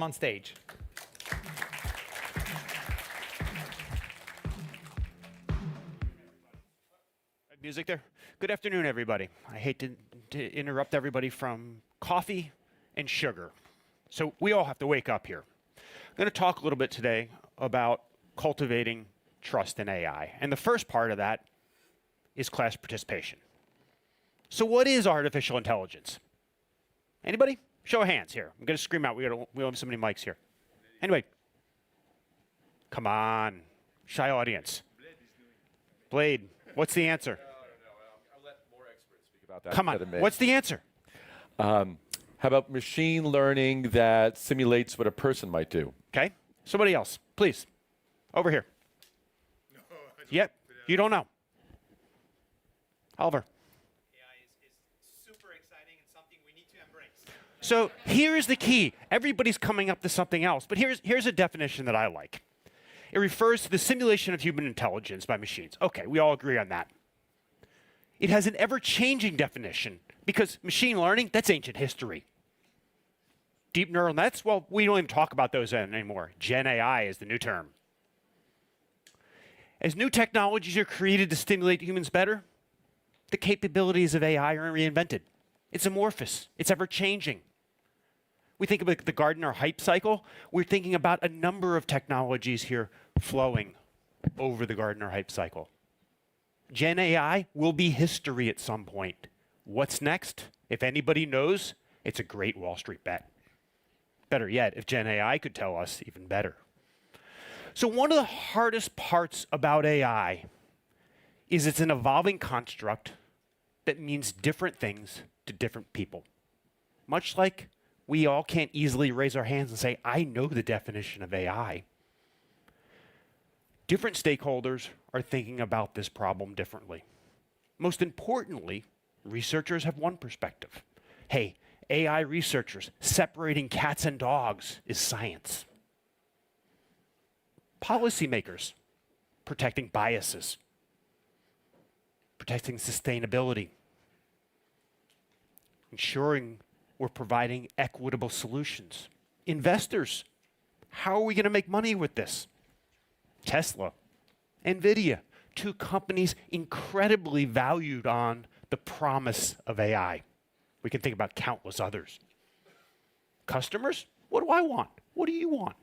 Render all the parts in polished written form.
on stage. Music there? Good afternoon, everybody. I hate to interrupt everybody from coffee and sugar. So we all have to wake up here. I'm going to talk a little bit today about cultivating trust in AI. And the first part of that is class participation. So what is artificial intelligence? Anybody? Show of hands here. I'm going to scream out. We don't have so many mics here. Anyway. Come on. Shy audience. Blade, what's the answer? I'll let more experts speak about that. Come on. What's the answer? How about machine learning that simulates what a person might do? Okay. Somebody else, please. Over here. No, Yep. You don't know. Oliver. AI is super exciting and something we need to embrace. So here's the key. Everybody's coming up to something else, but here's a definition that I like. It refers to the simulation of human intelligence by machines. Okay, we all agree on that. It has an ever-changing definition because machine learning, that's ancient history. Deep neural nets, well, we don't even talk about those anymore. Gen AI is the new term. As new technologies are created to stimulate humans better, the capabilities of AI are reinvented. It's amorphous. It's ever-changing. We think about the Gardner hype cycle. We're thinking about a number of technologies here flowing over the Gardner hype cycle. Gen AI will be history at some point. What's next? If anybody knows, it's a great Wall Street bet. Better yet, if Gen AI could tell us, even better. So one of the hardest parts about AI is it's an evolving construct that means different things to different people. Much like we all can't easily raise our hands and say, I know the definition of AI. Different stakeholders are thinking about this problem differently. Most importantly, researchers have one perspective. Hey, AI researchers, separating cats and dogs is science. Policymakers, protecting biases, protecting sustainability, ensuring we're providing equitable solutions. Investors, how are we going to make money with this? Tesla, NVIDIA, two companies incredibly valued on the promise of AI. We can think about countless others. Customers, what do I want? What do you want?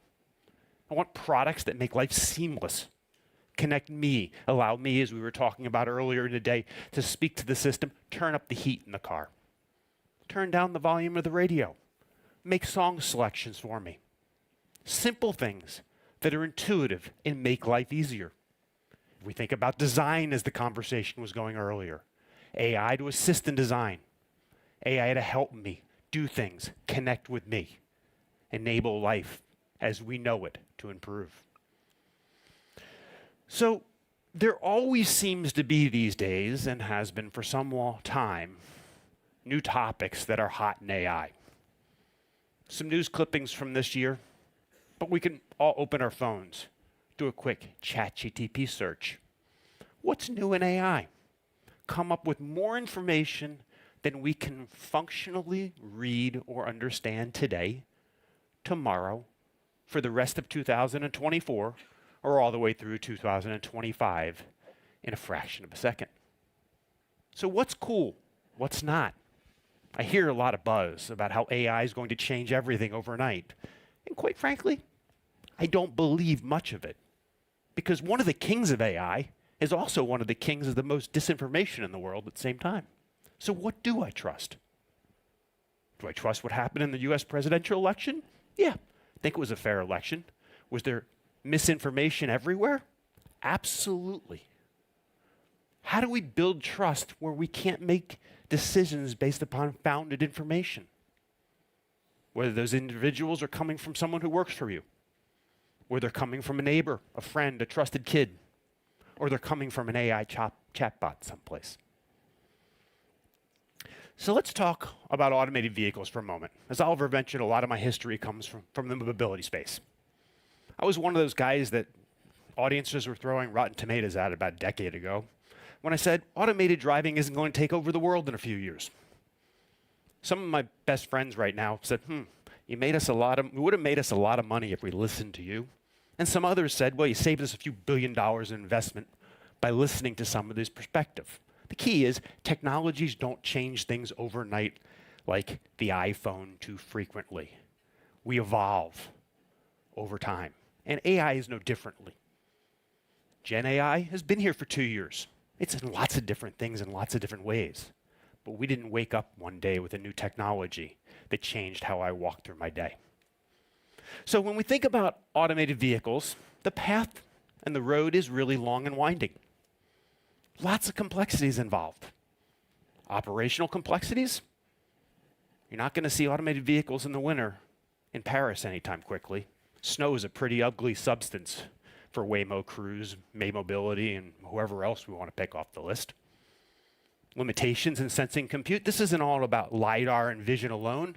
I want products that make life seamless. Connect me, allow me, as we were talking about earlier in the day, to speak to the system, turn up the heat in the car. Turn down the volume of the radio. Make song selections for me. Simple things that are intuitive and make life easier. If we think about design as the conversation was going earlier, AI to assist in design, AI to help me do things, connect with me, enable life as we know it to improve. So there always seems to be these days, and has been for some time, new topics that are hot in AI. Some news clippings from this year, but we can all open our phones, do a quick ChatGPT search. What's new in AI? Come up with more information than we can functionally read or understand today, tomorrow, for the rest of 2024, or all the way through 2025 in a fraction of a second. So what's cool? What's not? I hear a lot of buzz about how AI is going to change everything overnight. And quite frankly, I don't believe much of it. Because one of the kings of AI is also one of the kings of the most disinformation in the world at the same time. So what do I trust? Do I trust what happened in the US presidential election? Yeah, I think it was a fair election. Was there misinformation everywhere? Absolutely. How do we build trust where we can't make decisions based upon founded information? Whether those individuals are coming from someone who works for you, or they're coming from a neighbor, a friend, a trusted kid, or they're coming from an AI chatbot someplace. So let's talk about automated vehicles for a moment. As Oliver mentioned, a lot of my history comes from the mobility space. I was one of those guys that audiences were throwing rotten tomatoes at about a decade ago when I said automated driving isn't going to take over the world in a few years. Some of my best friends right now said, You would have made us a lot of money if we listened to you. And some others said, well, you saved us a few $1 billion in investment by listening to some of this perspective. The key is technologies don't change things overnight like the iPhone too frequently. We evolve over time. And AI is no differently. Gen AI has been here for 2 years. It's in lots of different things in lots of different ways. But we didn't wake up one day with a new technology that changed how I walk through my day. So when we think about automated vehicles, the path and the road is really long and winding. Lots of complexities involved. Operational complexities. You're not going to see automated vehicles in the winter in Paris anytime quickly. Snow is a pretty ugly substance for Waymo Cruise, May Mobility, and whoever else we want to pick off the list. Limitations in sensing compute. This isn't all about LiDAR and vision alone.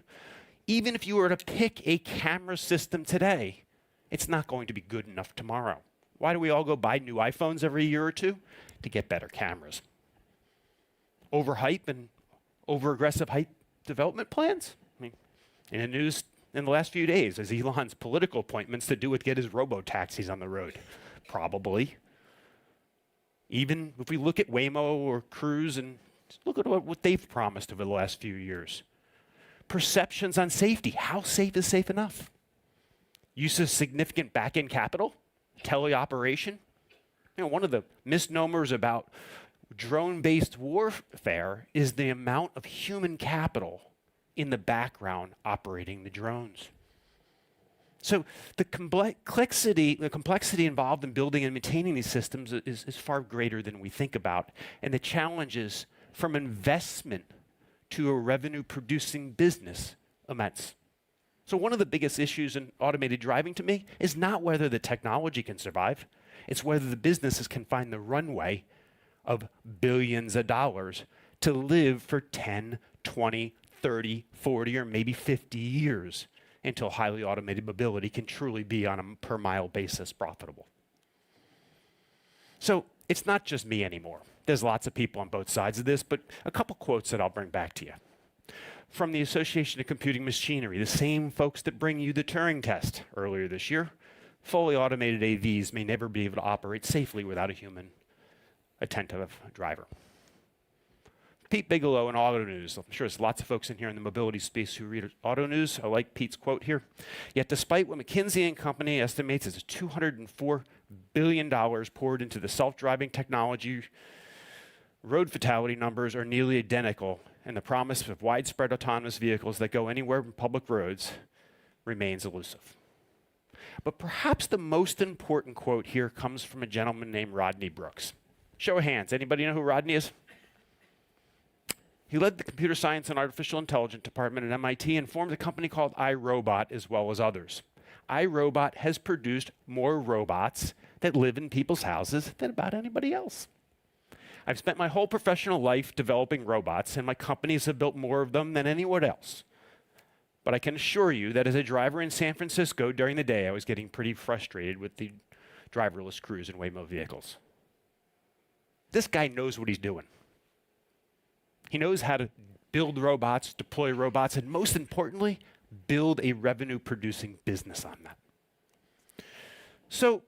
Even if you were to pick a camera system today, it's not going to be good enough tomorrow. Why do we all go buy new iPhones every year or two? To get better cameras. Overhype and over-aggressive hype development plans? I mean, in the news in the last few days, is Elon's political appointments to do with get his robo-taxis on the road? Probably. Even if we look at Waymo or Cruise and look at what they've promised over the last few years. Perceptions on safety. How safe is safe enough? Use of significant back-end capital, teleoperation. You know, one of the misnomers about drone-based warfare is the amount of human capital in the background operating the drones. So the complexity involved in building and maintaining these systems is far greater than we think about. And the challenges from investment to a revenue-producing business immense. So one of the biggest issues in automated driving to me is not whether the technology can survive, it's whether the businesses can find the runway of billions of dollars to live for 10, 20, 30, 40, or maybe 50 years until highly automated mobility can truly be on a per mile basis profitable. So it's not just me anymore. There's lots of people on both sides of this, but a couple quotes that I'll bring back to you. From the Association of Computing Machinery, the same folks that bring you the Turing test earlier this year, fully automated AVs may never be able to operate safely without a human attentive driver. Pete Bigelow in Auto News. I'm sure there's lots of folks in here in the mobility space who read Auto News. I like Pete's quote here. Yet despite what McKinsey and Company estimates as $204 billion poured into the self-driving technology, road fatality numbers are nearly identical, and the promise of widespread autonomous vehicles that go anywhere on public roads remains elusive. But perhaps the most important quote here comes from a gentleman named Rodney Brooks. Show of hands. Anybody know who Rodney is? He led the computer science and artificial intelligence department at MIT and formed a company called iRobot as well as others. iRobot has produced more robots that live in people's houses than about anybody else. I've spent my whole professional life developing robots, and my companies have built more of them than anyone else. But I can assure you that as a driver in San Francisco during the day, I was getting pretty frustrated with the driverless Cruise and Waymo vehicles. This guy knows what he's doing. He knows how to build robots, deploy robots, and most importantly, build a revenue-producing business on that. So,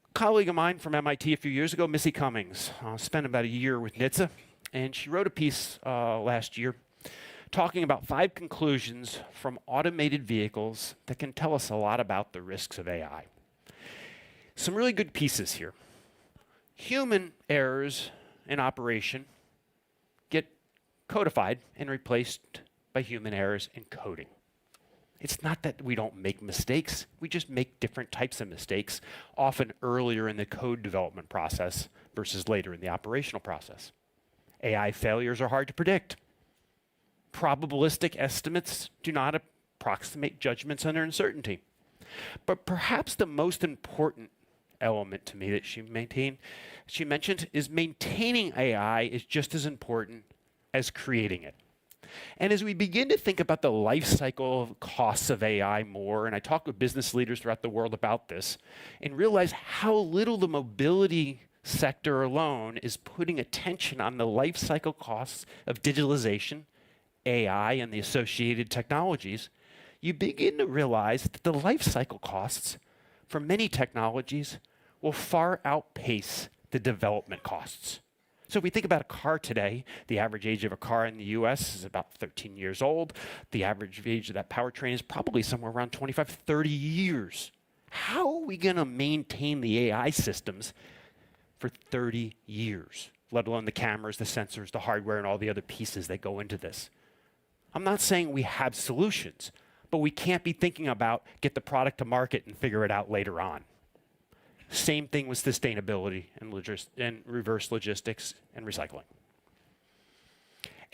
a colleague of mine from MIT a few years ago, Missy Cummings, spent about a year with NHTSA, and she wrote a piece last year talking about 5 conclusions from automated vehicles that can tell us a lot about the risks of AI. Some really good pieces here. Human errors in operation get codified and replaced by human errors in coding. It's not that we don't make mistakes, we just make different types of mistakes, often earlier in the code development process versus later in the operational process. AI failures are hard to predict. Probabilistic estimates do not approximate judgments under uncertainty. But perhaps the most important element to me that she mentioned is maintaining AI is just as important as creating it. And as we begin to think about the life cycle costs of AI more, and I talk with business leaders throughout the world about this, and realize how little the mobility sector alone is putting attention on the life cycle costs of digitalization, AI, and the associated technologies, you begin to realize that the life cycle costs for many technologies will far outpace the development costs. So if we think about a car today, the average age of a car in the US is about 13 years old. The average age of that powertrain is probably somewhere around 25, 30 years. How are we going to maintain the AI systems for 30 years, let alone the cameras, the sensors, the hardware, and all the other pieces that go into this? I'm not saying we have solutions, but we can't be thinking about get the product to market and figure it out later on. Same thing with sustainability and reverse logistics and recycling.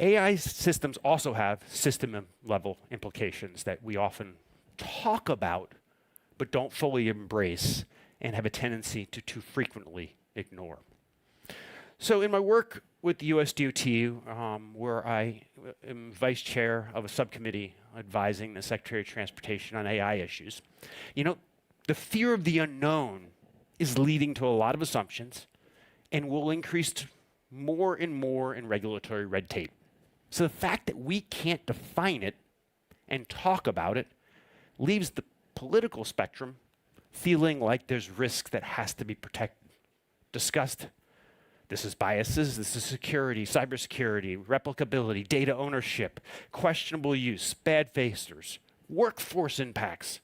AI systems also have system-level implications that we often talk about, but don't fully embrace and have a tendency to too frequently ignore. So in my work with the US DOT, where I am vice chair of a subcommittee advising the Secretary of Transportation on AI issues, the fear of the unknown is leading to a lot of assumptions and will increase more and more in regulatory red tape. So the fact that we can't define it and talk about it leaves the political spectrum feeling like there's risk that has to be protected, discussed. This is biases, this is security, cybersecurity, replicability, data ownership, questionable use, bad faces, workforce impacts.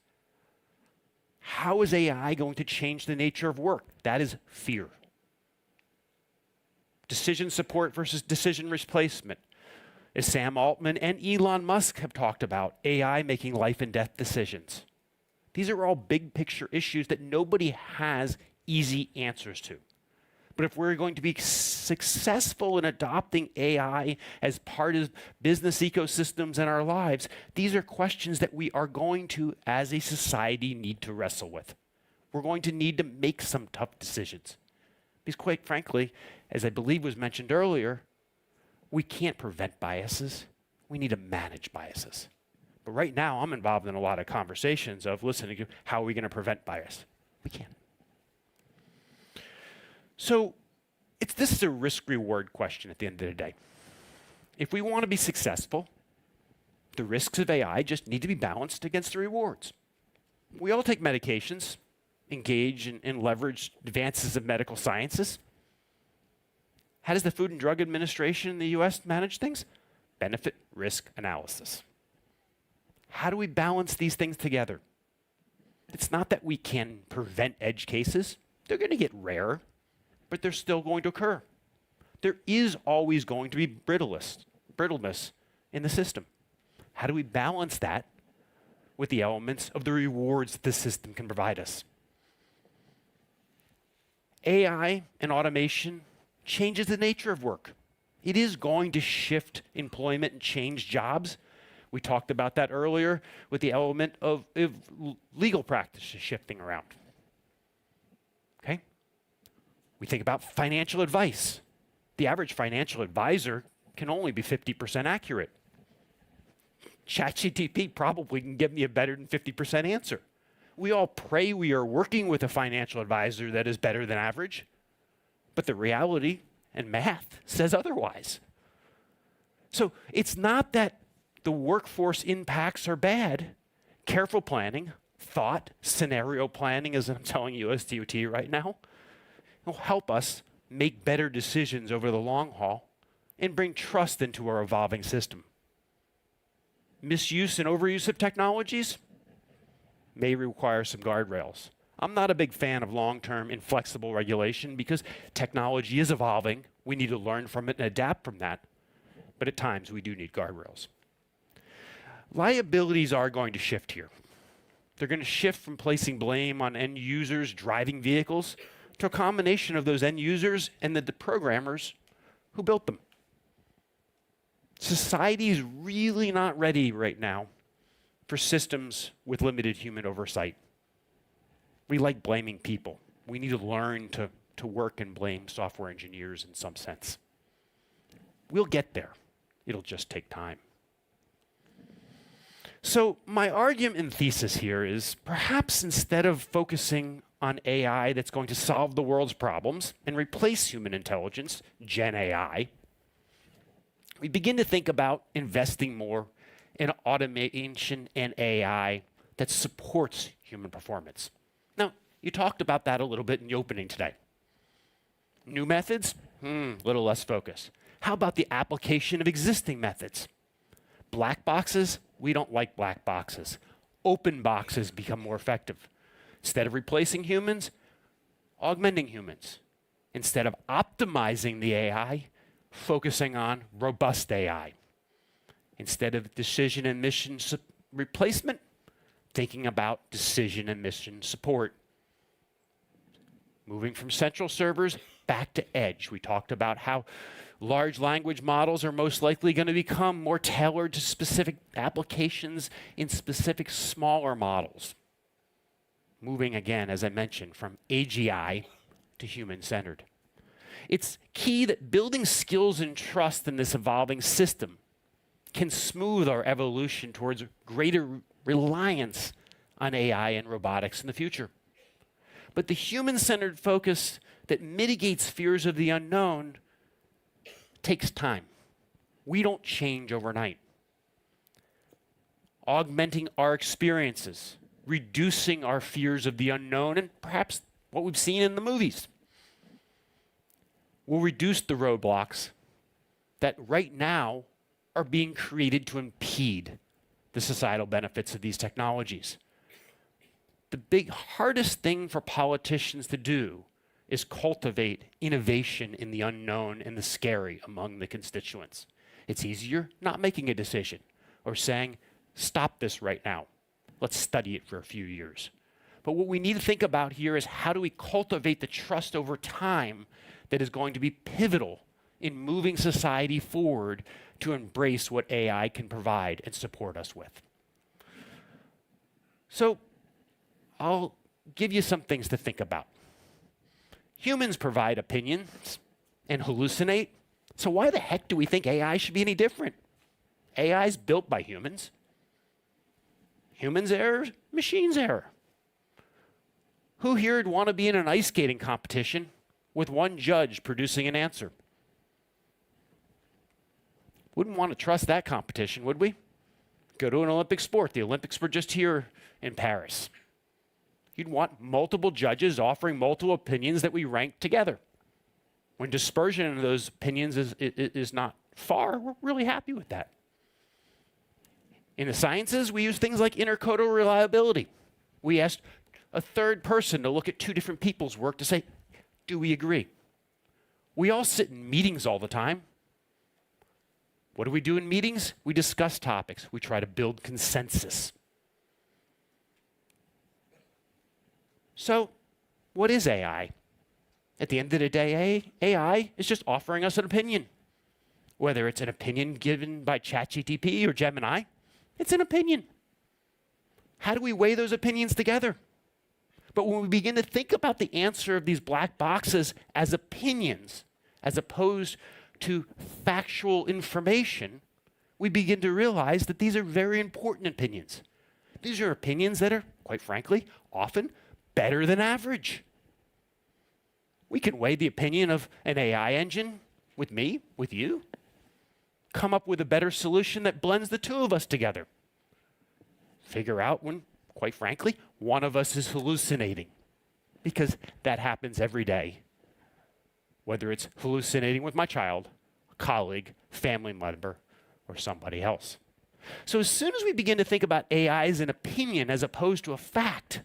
How is AI going to change the nature of work? That is fear. Decision support versus decision replacement. As Sam Altman and Elon Musk have talked about, AI making life and death decisions. These are all big picture issues that nobody has easy answers to. But if we're going to be successful in adopting AI as part of business ecosystems in our lives, these are questions that we are going to, as a society, need to wrestle with. We're going to need to make some tough decisions. Because quite frankly, as I believe was mentioned earlier, we can't prevent biases. We need to manage biases. But right now, I'm involved in a lot of conversations of listening to how are we going to prevent bias? We can't. So this is a risk-reward question at the end of the day. If we want to be successful, the risks of AI just need to be balanced against the rewards. We all take medications, engage and leverage advances of medical sciences. How does the Food and Drug Administration in the US manage things? Benefit risk analysis. How do we balance these things together? It's not that we can prevent edge cases. They're going to get rare, but they're still going to occur. There is always going to be brittleness in the system. How do we balance that with the elements of the rewards that the system can provide us? AI and automation changes the nature of work. It is going to shift employment and change jobs. We talked about that earlier with the element of legal practices shifting around. Okay? We think about financial advice. The average financial advisor can only be 50% accurate. ChatGPT probably can give me a better than 50% answer. We all pray we are working with a financial advisor that is better than average, but the reality and math says otherwise. So it's not that the workforce impacts are bad. Careful planning, thought, scenario planning, as I'm telling US DOT right now, will help us make better decisions over the long haul and bring trust into our evolving system. Misuse and overuse of technologies may require some guardrails. I'm not a big fan of long-term inflexible regulation because technology is evolving. We need to learn from it and adapt from that. But at times, we do need guardrails. Liabilities are going to shift here. They're going to shift from placing blame on end users driving vehicles to a combination of those end users and the programmers who built them. Society is really not ready right now for systems with limited human oversight. We like blaming people. We need to learn to work and blame software engineers in some sense. We'll get there. It'll just take time. So my argument and thesis here is perhaps instead of focusing on AI that's going to solve the world's problems and replace human intelligence, Gen AI, we begin to think about investing more and automation and AI that supports human performance. Now, you talked about that a little bit in the opening today. New methods? Little less focus. How about the application of existing methods? Black boxes? We don't like black boxes. Open boxes become more effective. Instead of replacing humans, augmenting humans. Instead of optimizing the AI, focusing on robust AI. Instead of decision and mission replacement, thinking about decision and mission support. Moving from central servers back to edge. We talked about how large language models are most likely going to become more tailored to specific applications in specific smaller models. Moving again, as I mentioned, from AGI to human-centered. It's key that building skills and trust in this evolving system can smooth our evolution towards greater reliance on AI and robotics in the future. But the human-centered focus that mitigates fears of the unknown takes time. We don't change overnight. Augmenting our experiences, reducing our fears of the unknown, and perhaps what we've seen in the movies, will reduce the roadblocks that right now are being created to impede the societal benefits of these technologies. The hardest thing for politicians to do is cultivate innovation in the unknown and the scary among the constituents. It's easier not making a decision or saying, stop this right now. Let's study it for a few years. But what we need to think about here is how do we cultivate the trust over time that is going to be pivotal in moving society forward to embrace what AI can provide and support us with. So I'll give you some things to think about. Humans provide opinions and hallucinate, so why the heck do we think AI should be any different? AI is built by humans. Humans error, machines error. Who here would want to be in an ice skating competition with one judge producing an answer? Wouldn't want to trust that competition, would we? Go to an Olympic sport. The Olympics were just here in Paris. You'd want multiple judges offering multiple opinions that we rank together. When dispersion of those opinions is not far, we're really happy with that. In the sciences, we use things like intercodal reliability. We asked a third person to look at two different people's work to say, do we agree? We all sit in meetings all the time. What do we do in meetings? We discuss topics. We try to build consensus. So, what is AI? At the end of the day, AI is just offering us an opinion. Whether it's an opinion given by ChatGPT or Gemini, it's an opinion. How do we weigh those opinions together? But when we begin to think about the answer of these black boxes as opinions, as opposed to factual information, we begin to realize that these are very important opinions. These are opinions that are, quite frankly, often better than average. We can weigh the opinion of an AI engine with me, with you, come up with a better solution that blends the two of us together. Figure out when, quite frankly, one of us is hallucinating, because that happens every day. Whether it's hallucinating with my child, a colleague, family member, or somebody else. So as soon as we begin to think about AI as an opinion as opposed to a fact,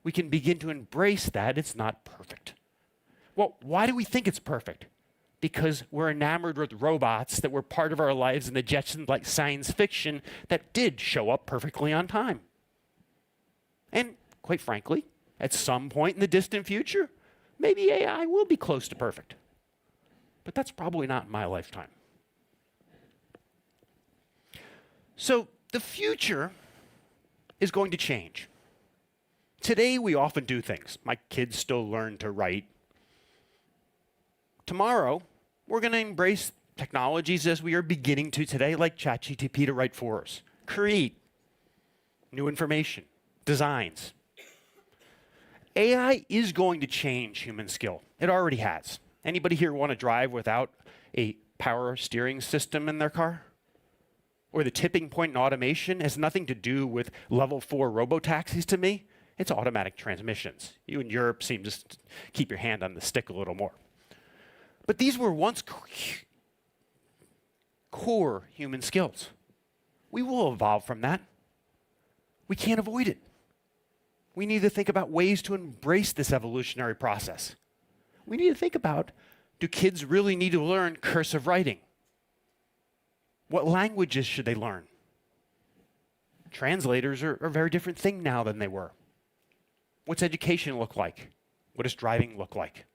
we can begin to embrace that it's not perfect. Well, why do we think it's perfect? Because we're enamored with robots that were part of our lives in the Jetsons-like science fiction that did show up perfectly on time. And quite frankly, at some point in the distant future, maybe AI will be close to perfect. But that's probably not in my lifetime. So the future is going to change. Today, we often do things. My kids still learn to write. Tomorrow, we're going to embrace technologies as we are beginning to today, like ChatGPT to write for us, create new information, designs. AI is going to change human skill. It already has. Anybody here want to drive without a power steering system in their car? or the tipping point in automation has nothing to do with level 4 robotaxis to me. It's automatic transmissions. You in Europe seem to keep your hand on the stick a little more. But these were once core human skills. We will evolve from that. We can't avoid it. We need to think about ways to embrace this evolutionary process. We need to think about, do kids really need to learn cursive writing? What languages should they learn? Translators are a very different thing now than they were. What's education look like? What does driving look like?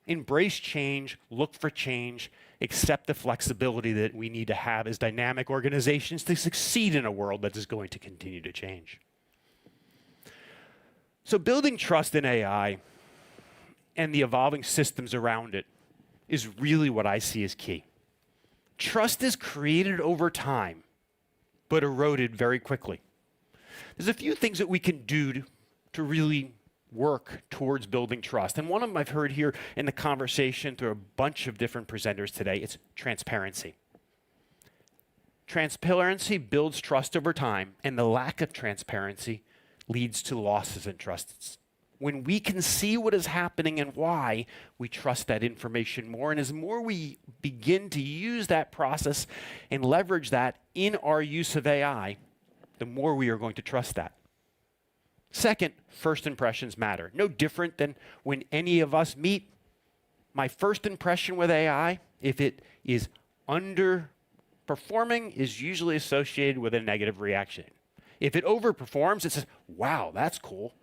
Embrace change, look for change, accept the flexibility that we need to have as dynamic organizations to succeed in a world that is going to continue to change. So building trust in AI and the evolving systems around it is really what I see as key. Trust is created over time, but eroded very quickly. There's a few things that we can do to really work towards building trust. And one of them I've heard here in the conversation through a bunch of different presenters today, it's transparency. Transparency builds trust over time, and the lack of transparency leads to losses in trust. When we can see what is happening and why, we trust that information more. And as more we begin to use that process and leverage that in our use of AI, the more we are going to trust that. Second, first impressions matter. No different than when any of us meet. My first impression with AI, if it is underperforming, is usually associated with a negative reaction. If it overperforms, it says, wow, that's cool.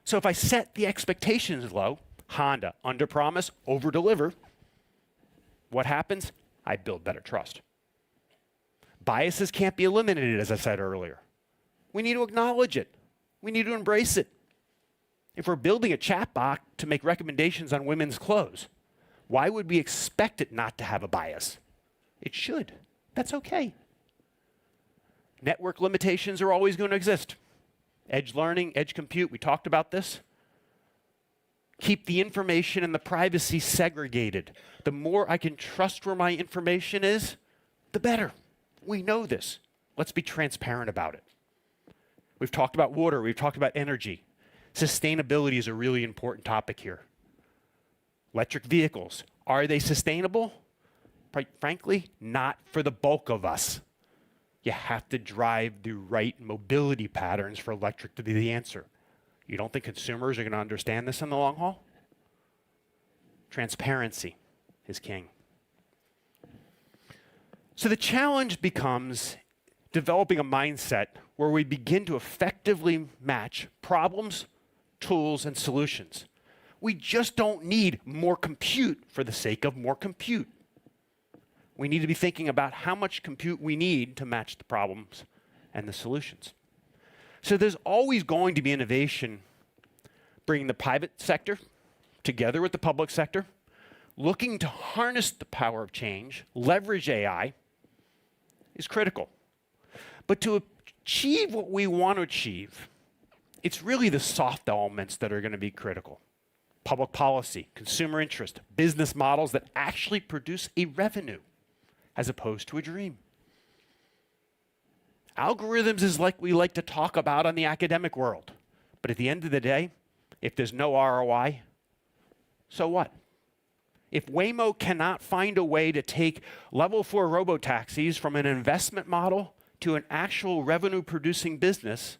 So if I set the expectations low, Honda, underpromise, overdeliver, what happens? I build better trust. Biases can't be eliminated, as I said earlier. We need to acknowledge it. We need to embrace it. If we're building a chatbot to make recommendations on women's clothes, why would we expect it not to have a bias? It should. That's okay. Network limitations are always going to exist. Edge learning, edge compute, we talked about this. Keep the information and the privacy segregated. The more I can trust where my information is, the better. We know this. Let's be transparent about it. We've talked about water, we've talked about energy. Sustainability is a really important topic here. Electric vehicles, are they sustainable? Quite frankly, not for the bulk of us. You have to drive the right mobility patterns for electric to be the answer. You don't think consumers are going to understand this in the long haul? Transparency is king. So the challenge becomes developing a mindset where we begin to effectively match problems, tools, and solutions. We just don't need more compute for the sake of more compute. We need to be thinking about how much compute we need to match the problems and the solutions. So there's always going to be innovation, bringing the private sector together with the public sector, looking to harness the power of change, leverage AI, is critical. But to achieve what we want to achieve, it's really the soft elements that are going to be critical. Public policy, consumer interest, business models that actually produce a revenue as opposed to a dream. Algorithms is like we like to talk about on the academic world. But at the end of the day, if there's no ROI, so what? If Waymo cannot find a way to take level 4 robotaxis from an investment model to an actual revenue-producing business,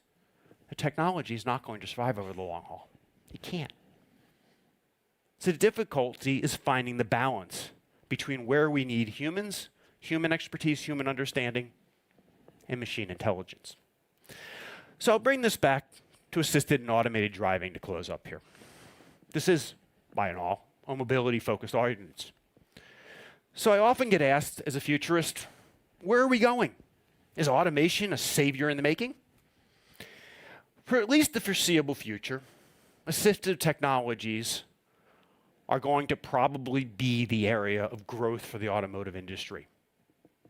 the technology is not going to survive over the long haul. It can't. So the difficulty is finding the balance between where we need humans, human expertise, human understanding, and machine intelligence. So I'll bring this back to assisted and automated driving to close up here. This is, by and all, a mobility-focused audience. So I often get asked as a futurist, where are we going? Is automation a savior in the making? For at least the foreseeable future, assistive technologies are going to probably be the area of growth for the automotive industry.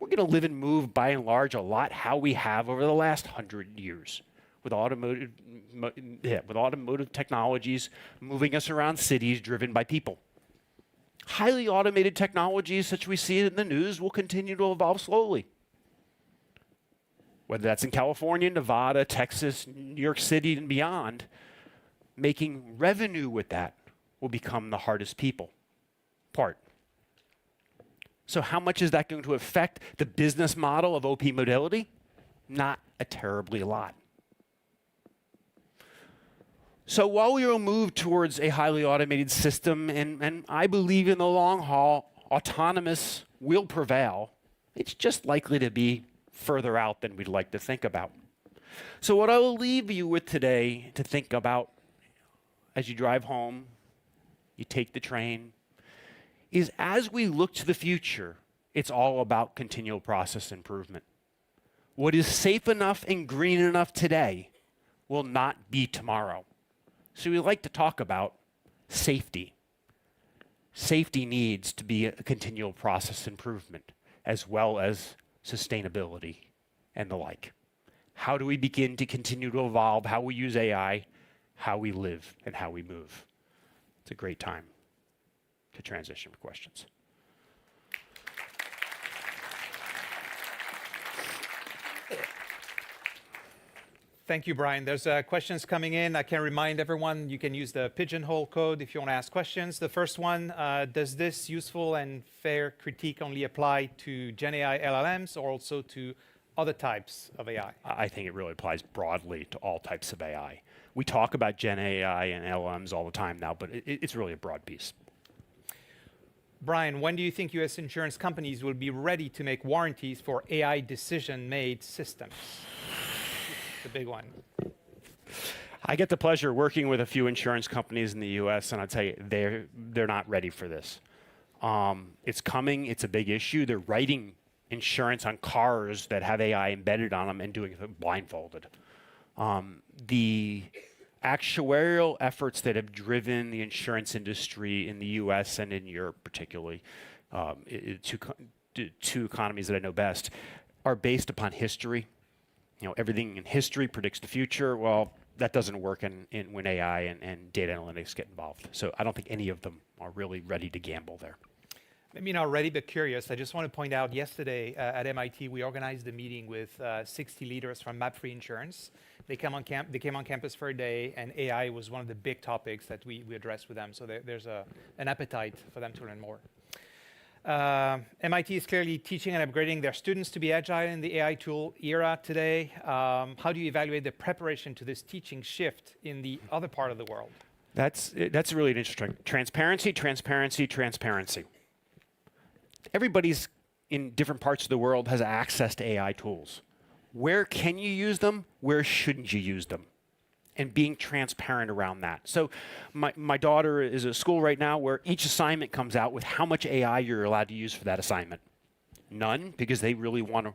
We're going to live and move, by and large, a lot how we have over the last 100 years, with automotive technologies moving us around cities driven by people. Highly automated technologies, such we see it in the news, will continue to evolve slowly. whether that's in California, Nevada, Texas, New York City, and beyond, making revenue with that will become the hardest part. So how much is that going to affect the business model of OP Mobility? Not a terribly lot. So while we will move towards a highly automated system, and I believe in the long haul, autonomous will prevail, it's just likely to be further out than we'd like to think about. So what I will leave you with today to think about as you drive home, you take the train, is as we look to the future, it's all about continual process improvement. What is safe enough and green enough today will not be tomorrow. So we like to talk about safety. Safety needs to be a continual process improvement, as well as sustainability and the like. How do we begin to continue to evolve how we use AI, how we live, and how we move? It's a great time to transition for questions. Thank you, Bryan. There's questions coming in. I can remind everyone you can use the Pigeonhole code if you want to ask questions. The first one, does this useful and fair critique only apply to Gen AI LLMs or also to other types of AI? I think it really applies broadly to all types of AI. We talk about Gen AI and LLMs all the time now, but it's really a broad piece. Bryan, when do you think U.S. insurance companies will be ready to make warranties for AI decision-made systems? The big one. I get the pleasure of working with a few insurance companies in the U.S., and I'll tell you, they're not ready for this. It's coming. It's a big issue. They're writing insurance on cars that have AI embedded on them and doing it blindfolded. The actuarial efforts that have driven the insurance industry in the U.S. and in Europe particularly, two economies that I know best, are based upon history. You know, everything in history predicts the future. Well, that doesn't work when AI and data analytics get involved. So I don't think any of them are really ready to gamble there. Maybe not ready, but curious. I just want to point out yesterday at MIT, we organized a meeting with 60 leaders from MapFree Insurance. They came on campus for a day, and AI was one of the big topics that we addressed with them. So there's an appetite for them to learn more. MIT is clearly teaching and upgrading their students to be agile in the AI tool era today. How do you evaluate the preparation to this teaching shift in the other part of the world? That's really interesting. Transparency, transparency, transparency. Everybody's in different parts of the world has access to AI tools. Where can you use them? Where shouldn't you use them? And being transparent around that. So my daughter is at school right now where each assignment comes out with how much AI you're allowed to use for that assignment. None, because they really want to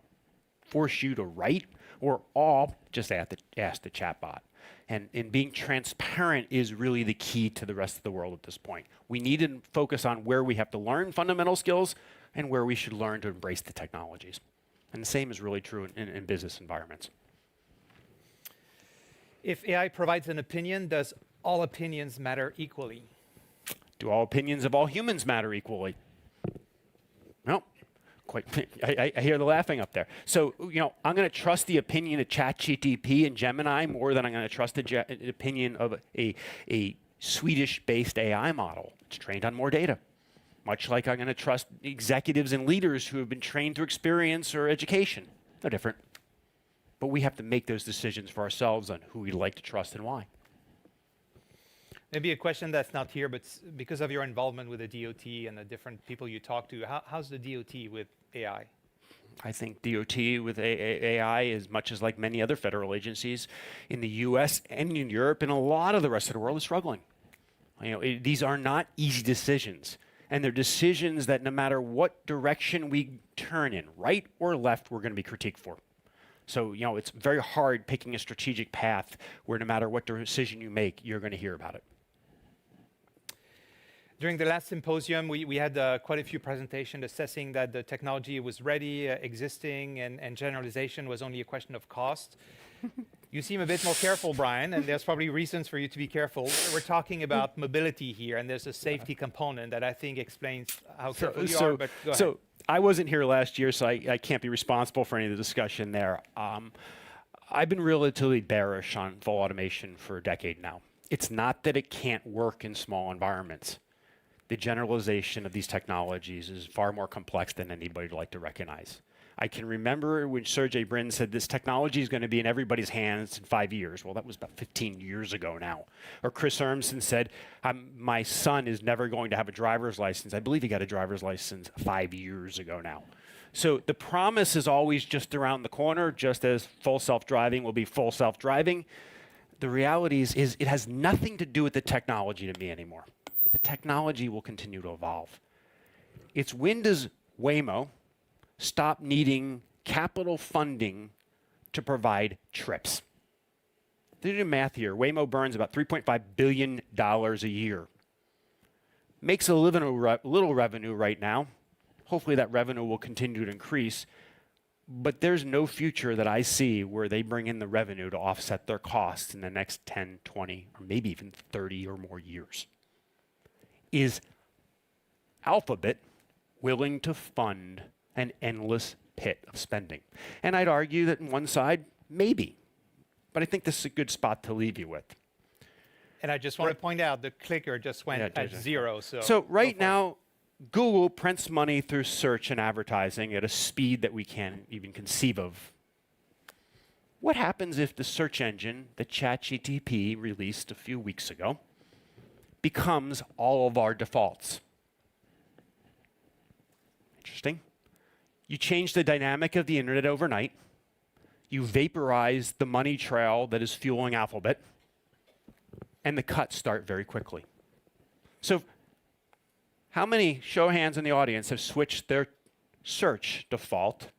force you to write, or all just ask the chatbot. And being transparent is really the key to the rest of the world at this point. We need to focus on where we have to learn fundamental skills and where we should learn to embrace the technologies. And the same is really true in business environments. If AI provides an opinion, does all opinions matter equally? Do all opinions of all humans matter equally? No. Quite. I hear the laughing up there. So, you know, I'm going to trust the opinion of ChatGPT and Gemini more than I'm going to trust the opinion of a Swedish-based AI model. It's trained on more data. Much like I'm going to trust executives and leaders who have been trained through experience or education. They're different. But we have to make those decisions for ourselves on who we'd like to trust and why. Maybe a question that's not here, but because of your involvement with the DOT and the different people you talk to, how's the DOT with AI? I think DOT with AI is much as like many other federal agencies in the US and in Europe and a lot of the rest of the world is struggling. You know, these are not easy decisions. And they're decisions that no matter what direction we turn in, right or left, we're going to be critiqued for. So, you know, it's very hard picking a strategic path where no matter what decision you make, you're going to hear about it. During the last symposium, we had quite a few presentations assessing that the technology was ready, existing, and generalization was only a question of cost. You seem a bit more careful, Bryan, and there's probably reasons for you to be careful. We're talking about mobility here, and there's a safety component that I think explains how careful you are, but go ahead. So I wasn't here last year, so I can't be responsible for any of the discussion there. I've been relatively bearish on full automation for a decade now. It's not that it can't work in small environments. The generalization of these technologies is far more complex than anybody would like to recognize. I can remember when Sergey Brin said this technology is going to be in everybody's hands in 5 years. Well, that was about 15 years ago now. Or Chris Urmson said, my son is never going to have a driver's license. I believe he got a driver's license 5 years ago now. So the promise is always just around the corner, just as full self-driving will be full self-driving. The reality is it has nothing to do with the technology to me anymore. The technology will continue to evolve. It's when does Waymo stop needing capital funding to provide trips? Do the math here. Waymo burns about $3.5 billion a year. Makes a little revenue right now. Hopefully that revenue will continue to increase. But there's no future that I see where they bring in the revenue to offset their costs in the next 10, 20, or maybe even 30 or more years. Is Alphabet willing to fund an endless pit of spending? And I'd argue that on one side, maybe. But I think this is a good spot to leave you with. And I just want to point out the clicker just went at 0. So right now, Google prints money through search and advertising at a speed that we can't even conceive of. What happens if the search engine that ChatGPT released a few weeks ago becomes all of our defaults? Interesting. You change the dynamic of the internet overnight. You vaporize the money trail that is fueling Alphabet. And the cuts start very quickly. So how many, show of hands in the audience, have switched their search default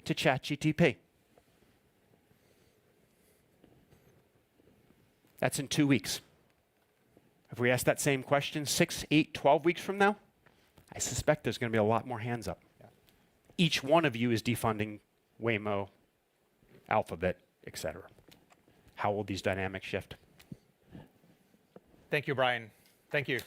to ChatGPT? That's in 2 weeks. If we ask that same question 6, 8, 12 weeks from now, I suspect there's going to be a lot more hands up. Yeah. Each one of you is defunding Waymo, Alphabet, etc. How will these dynamics shift? Thank you, Bryan. Thank you.